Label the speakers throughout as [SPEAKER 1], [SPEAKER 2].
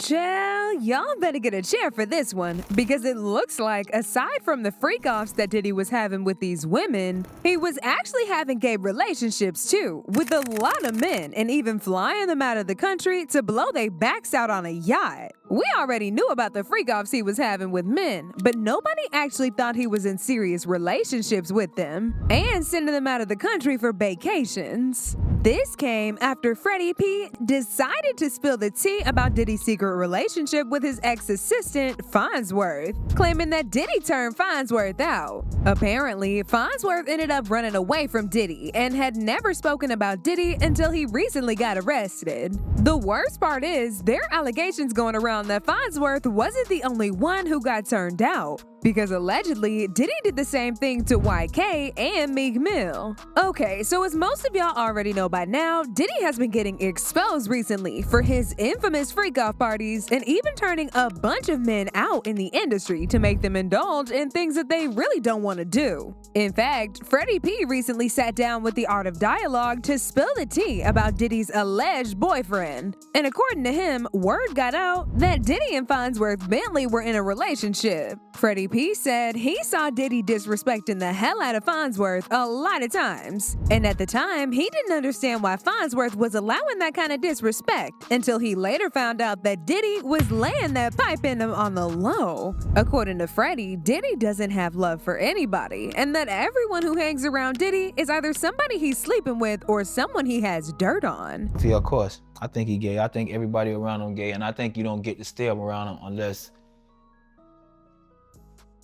[SPEAKER 1] Chill, y'all better get a chair for this one, because it looks like, aside from the freak-offs that Diddy was having with these women, he was actually having gay relationships too, with a lot of men, and even flying them out of the country to blow their backs out on a yacht. We already knew about the freak-offs he was having with men, but nobody actually thought he was in serious relationships with them, and sending them out of the country for baecations. This came after Freddie P decided to spill the tea about Diddy's secret relationship with his ex-assistant, Fonzworth, claiming that Diddy turned Fonzworth out. Apparently, Fonzworth ended up running away from Diddy and had never spoken about Diddy until he recently got arrested. The worst part is, there are allegations going around that Fonzworth wasn't the only one who got turned out, because allegedly, Diddy did the same thing to YK and Meek Mill. Okay, so as most of y'all already know by now, Diddy has been getting exposed recently for his infamous freak-off parties and even turning a bunch of men out in the industry to make them indulge in things that they really don't want to do. In fact, Freddie P recently sat down with the Art of Dialogue to spill the tea about Diddy's alleged boyfriend. And according to him, word got out that Diddy and Fonzworth Bentley were in a relationship. Freddie P said he saw Diddy disrespecting the hell out of Fonzworth a lot of times. And at the time, he didn't understand why Fonzworth was allowing that kind of disrespect until he later found out that Diddy was laying that pipe in him on the low. According to Freddie, Diddy doesn't have love for anybody, and that everyone who hangs around Diddy is either somebody he's sleeping with or someone he has dirt on.
[SPEAKER 2] See, of course, I think he gay. I think everybody around him gay, and I think you don't get to stay around him unless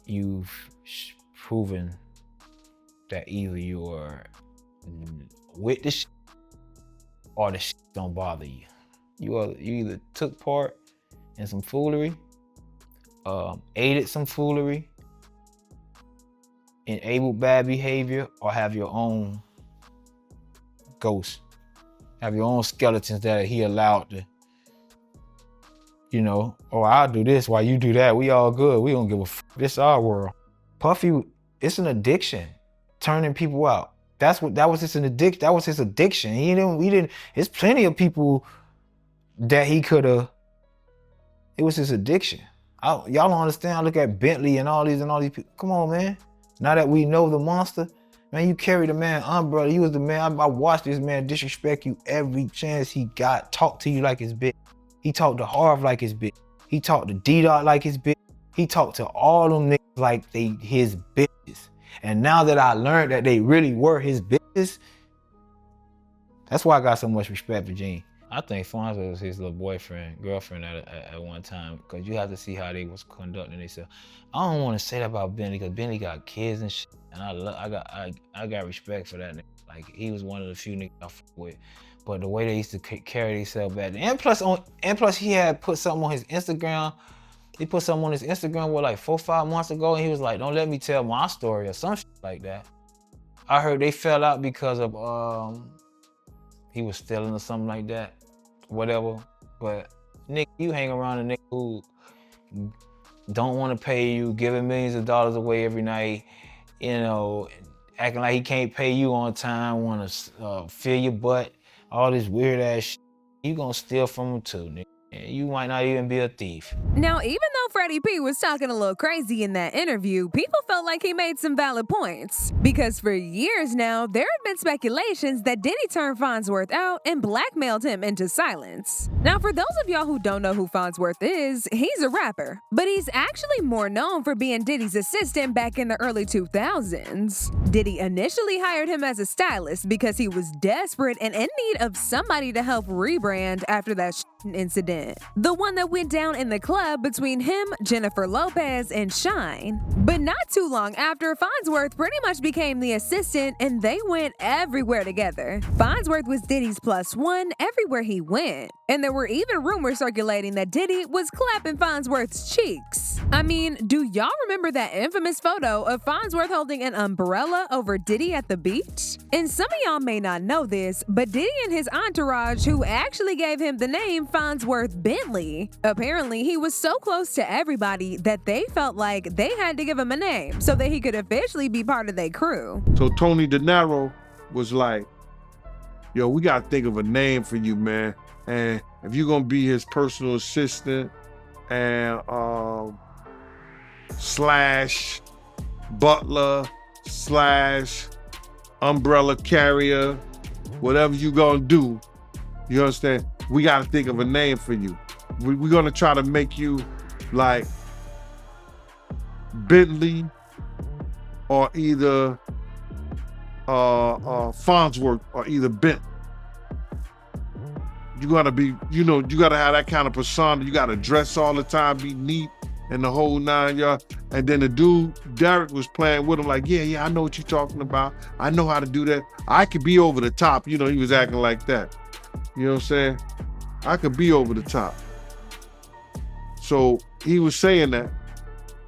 [SPEAKER 2] you've proven that either you're with the shit or the shit don't bother you. You either took part in some foolery, aided some foolery, enabled bad behavior, or have your own ghosts, have your own skeletons that he allowed to, you know, oh, I'll do this while you do that. We all good. We don't give a f. This our world. Puffy, it's an addiction, turning people out. That was his addiction. That was his addiction. He didn't. There's plenty of people that he could have. It was his addiction. Y'all don't understand. I look at Bentley and all these people. Come on, man. Now that we know the monster, man, you carry the man umbrella. You was the man. I watched this man disrespect you every chance he got. Talk to you like his bitch. He talked to Harv like his bitch. He talked to D-Dot like his bitch. He talked to all them niggas like they his bitches. And now that I learned that they really were his bitches, that's why I got so much respect for Gene. I think Fonzo was his little girlfriend at one time, because you have to see how they was conducting themselves. I don't want to say that about Bentley, because Bentley got kids and shit, and I got respect for that nigga. Like, he was one of the few niggas I fuck with. But the way they used to carry themselves back then, and plus he had put something on his Instagram. He put something on his Instagram like 4 or 5 months ago, and he was like, "Don't let me tell my story," or some shit like that. I heard they fell out because of he was stealing or something like that, whatever. But nigga, you hang around a nigga who don't want to pay you, giving millions of dollars away every night, you know, acting like he can't pay you on time, want to fill your butt, all this weird ass shit. You gonna steal from him too, nigga. You might not even be a thief.
[SPEAKER 1] Now, even though Freddie P was talking a little crazy in that interview, people felt like he made some valid points. Because for years now, there have been speculations that Diddy turned Fonzworth out and blackmailed him into silence. Now, for those of y'all who don't know who Fonzworth is, he's a rapper. But he's actually more known for being Diddy's assistant back in the early 2000s. Diddy initially hired him as a stylist because he was desperate and in need of somebody to help rebrand after that incident. The one that went down in the club between him, Jennifer Lopez, and Shine. But not too long after, Fonzworth pretty much became the assistant, and they went everywhere together. Fonzworth was Diddy's +1 everywhere he went. And there were even rumors circulating that Diddy was clapping Fonzworth's cheeks. I mean, do y'all remember that infamous photo of Fonzworth holding an umbrella over Diddy at the beach? And some of y'all may not know this, but Diddy and his entourage, who actually gave him the name Fonzworth Bentley, apparently he was so close to everybody that they felt like they had to give him a name so that he could officially be part of their crew.
[SPEAKER 3] So Tony De Niro was like, yo, we gotta think of a name for you, man. And if you're gonna be his personal assistant and slash butler slash umbrella carrier, whatever you gonna do, you understand? We gotta think of a name for you. We're gonna try to make you like Bentley or either Fonzworth or either Bentley. You gotta be, you gotta have that kind of persona. You gotta dress all the time, be neat and the whole 9 yards. And then the dude, Derek, was playing with him like, yeah, I know what you're talking about. I know how to do that. I could be over the top. He was acting like that. You know what I'm saying? I could be over the top. So he was saying that.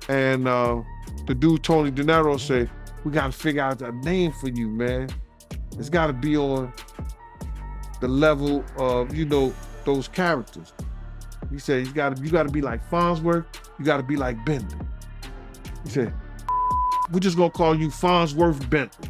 [SPEAKER 3] And the dude, Tony De Niro, said, we gotta figure out a name for you, man. It's gotta be on the level of, those characters. He said, you gotta be like Fonzworth, you gotta be like Bentley. He said, we're just gonna call you Fonzworth Bentley.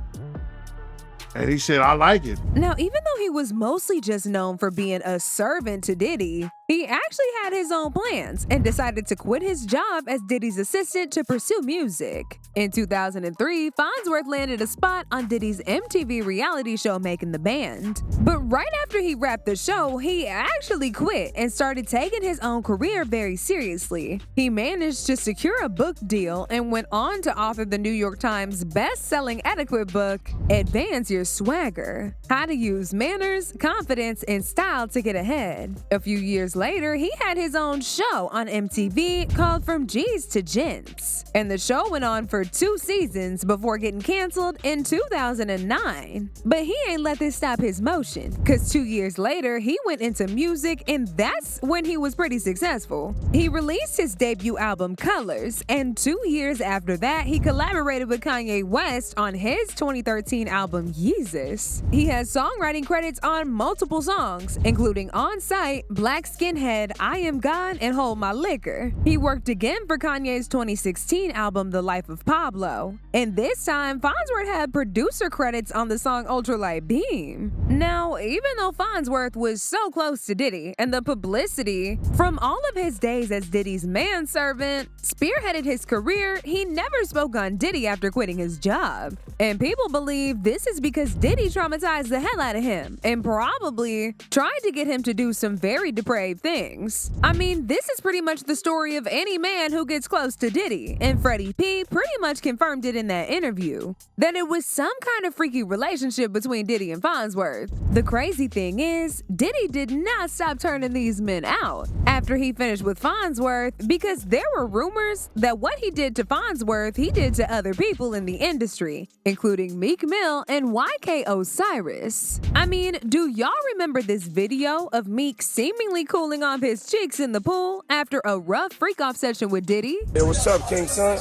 [SPEAKER 3] And he said, I like it.
[SPEAKER 1] Now, even though he was mostly just known for being a servant to Diddy, he actually had his own plans and decided to quit his job as Diddy's assistant to pursue music. In 2003, Fonzworth landed a spot on Diddy's MTV reality show Making the Band. But right after he wrapped the show, he actually quit and started taking his own career very seriously. He managed to secure a book deal and went on to author the New York Times best-selling etiquette book, Advance Your Swagger: How to Use Manners, Confidence, and Style to Get Ahead. A few years later, he had his own show on MTV called From G's to Gents, and the show went on for 2 seasons before getting canceled in 2009. But he ain't let this stop his motion, cause 2 years later, he went into music, and that's when he was pretty successful. He released his debut album Colors, and 2 years after that, he collaborated with Kanye West on his 2013 album Yeezus. He has songwriting credits on multiple songs, including On Sight, Black Skinhead, I Am God, and Hold My Liquor. He worked again for Kanye's 2016 album The Life of Pablo, and this time Fonzworth had producer credits on the song Ultralight Beam. Now, even though Fonzworth was so close to Diddy, and the publicity from all of his days as Diddy's manservant spearheaded his career, he never spoke on Diddy after quitting his job. And people believe this is because Diddy traumatized the hell out of him and probably tried to get him to do some very depraved things. I mean, this is pretty much the story of any man who gets close to Diddy, and Freddie P pretty much confirmed it in that interview, that it was some kind of freaky relationship between Diddy and Fonzworth. The crazy thing is, Diddy did not stop turning these men out after he finished with Fonzworth, because there were rumors that what he did to Fonzworth, he did to other people in the industry, including Meek Mill and YK Osiris. I mean, do y'all remember this video of Meek seemingly cooling off his cheeks in the pool after a rough freak-off session with Diddy?
[SPEAKER 4] Hey, what's up, King Son?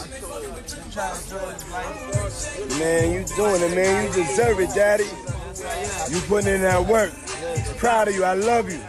[SPEAKER 4] Man, you doing it, man. You deserve it, Daddy. You putting in that work. Proud of you. I love you.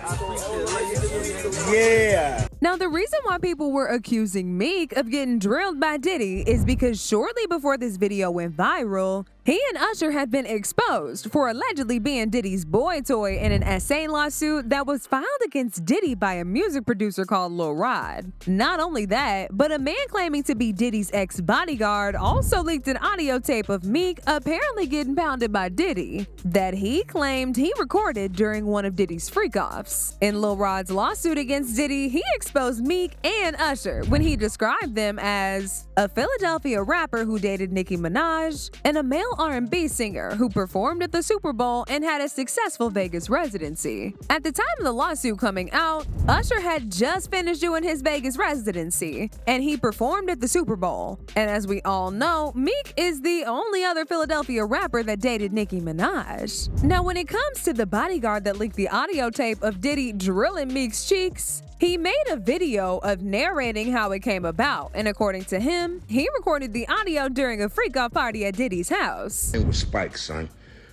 [SPEAKER 4] Yeah.
[SPEAKER 1] Now, the reason why people were accusing Meek of getting drilled by Diddy is because shortly before this video went viral, he and Usher had been exposed for allegedly being Diddy's boy toy in an SA lawsuit that was filed against Diddy by a music producer called Lil Rod. Not only that, but a man claiming to be Diddy's ex-bodyguard also leaked an audio tape of Meek apparently getting pounded by Diddy that he claimed he recorded during one of Diddy's freak-offs. In Lil Rod's lawsuit against Diddy, he exposed Meek and Usher when he described them as a Philadelphia rapper who dated Nicki Minaj and a male R&B singer who performed at the Super Bowl and had a successful Vegas residency. At the time of the lawsuit coming out, Usher had just finished doing his Vegas residency, and he performed at the Super Bowl. And as we all know, Meek is the only other Philadelphia rapper that dated Nicki Minaj. Now, when it comes to the bodyguard that leaked the audio tape of Diddy drilling Meek's cheeks, he made a video of narrating how it came about, and according to him, he recorded the audio during a freak-off party at Diddy's house.
[SPEAKER 5] It was spiked, son.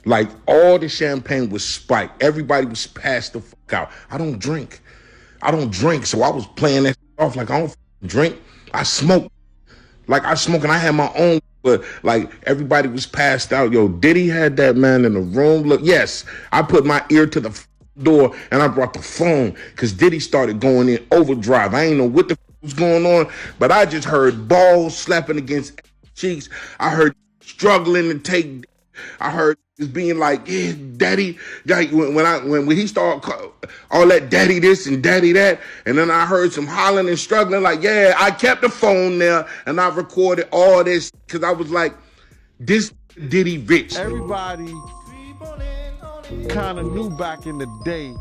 [SPEAKER 5] Like, all the champagne was spiked. Everybody was passed the fuck out. I don't drink, so I was playing that off like I don't drink. I smoke. Like, I smoke, and I had my own, but, like, everybody was passed out. Yo, Diddy had that man in the room. Look, yes, I put my ear to the door and I brought the phone because Diddy started going in overdrive. I ain't know what the was going on, but I just heard balls slapping against cheeks. I heard struggling to take. I heard just being like, yeah, daddy. Like when he started all that daddy this and daddy that, and then I heard some hollering and struggling. Like, yeah, I kept the phone there and I recorded all this because I was like, this Diddy rich.
[SPEAKER 3] Everybody kind of knew back in the day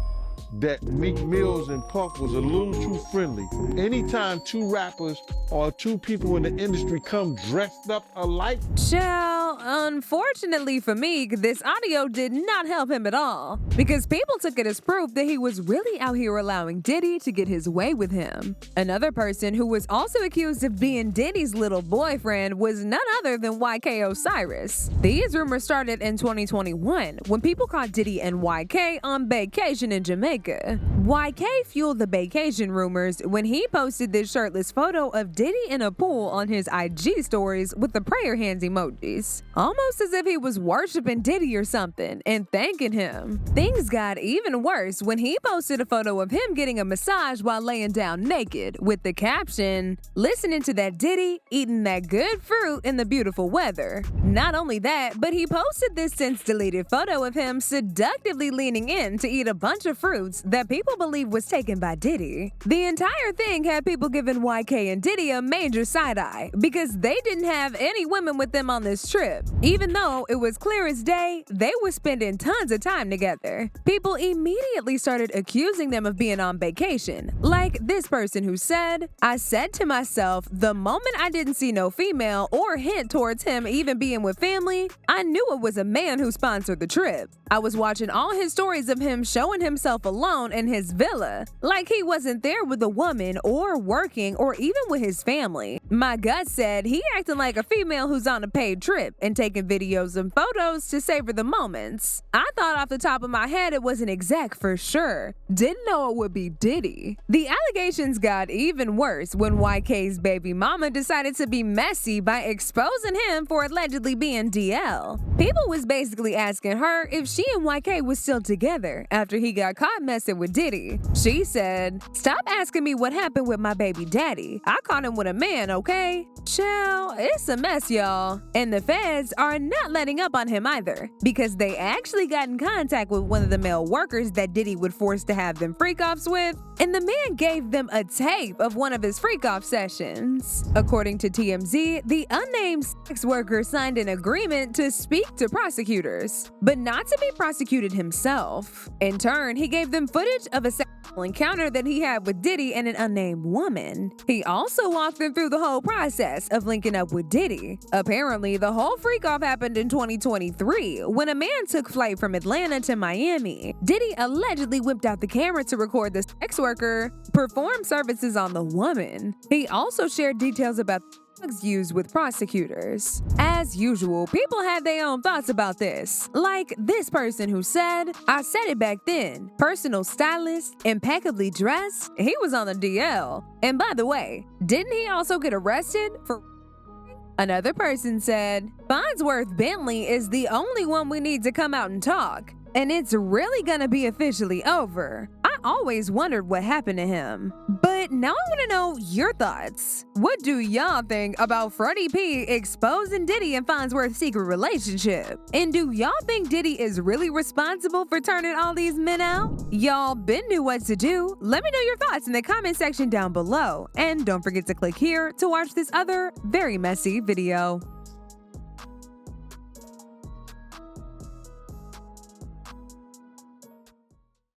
[SPEAKER 3] that Meek Mills and Puff was a little too friendly. Anytime two rappers or two people in the industry come dressed up alike.
[SPEAKER 1] Child, unfortunately for Meek, this audio did not help him at all, because people took it as proof that he was really out here allowing Diddy to get his way with him. Another person who was also accused of being Diddy's little boyfriend was none other than YK Osiris. These rumors started in 2021 when people caught Diddy and YK on vacation in Jamaica. YK fueled the baecation rumors when he posted this shirtless photo of Diddy in a pool on his IG stories with the prayer hands emojis, almost as if he was worshiping Diddy or something and thanking him. Things got even worse when he posted a photo of him getting a massage while laying down naked with the caption, "Listening to that Diddy, eating that good fruit in the beautiful weather." Not only that, but he posted this since deleted photo of him seductively leaning in to eat a bunch of fruits that people believe was taken by Diddy. The entire thing had people giving YK and Diddy a major side-eye because they didn't have any women with them on this trip, even though it was clear as day they were spending tons of time together. People immediately started accusing them of being on vacation, like this person who said, "I said to myself, the moment I didn't see no female or hint towards him even being with family, I knew it was a man who sponsored the trip. I was watching all his stories of him showing himself alone in his villa, like he wasn't there with a woman or working or even with his family. My gut said he acting like a female who's on a paid trip and taking videos and photos to savor the moments. I thought off the top of my head it was an exec for sure. Didn't know it would be Diddy." The allegations got even worse when YK's baby mama decided to be messy by exposing him for allegedly being DL. People was basically asking her if she and YK was still together after he got caught messing with Diddy. She said, "Stop asking me what happened with my baby daddy. I caught him with a man, okay?" Child, it's a mess, y'all. And the feds are not letting up on him either, because they actually got in contact with one of the male workers that Diddy would force to have them freak-offs with, and the man gave them a tape of one of his freak-off sessions. According to TMZ, the unnamed sex worker signed an agreement to speak to prosecutors, but not to be prosecuted himself. In turn, he gave them footage of a sexual encounter that he had with Diddy and an unnamed woman. He also walked them through the whole process of linking up with Diddy. Apparently, the whole freak-off happened in 2023 when a man took flight from Atlanta to Miami. Diddy allegedly whipped out the camera to record the sex worker perform services on the woman. He also shared details about drugs used with prosecutors. As usual, people had their own thoughts about this, like this person who said, "I said it back then, personal stylist, impeccably dressed, he was on the DL. And by the way, didn't he also get arrested for..." Another person said, "Fonzworth Bentley is the only one we need to come out and talk, and it's really gonna be officially over. I always wondered what happened to him." But now I want to know your thoughts. What do y'all think about Freddie P exposing Diddy and Fonzworth's secret relationship? And do y'all think Diddy is really responsible for turning all these men out? Y'all been knew what to do. Let me know your thoughts in the comment section down below. And don't forget to click here to watch this other very messy video.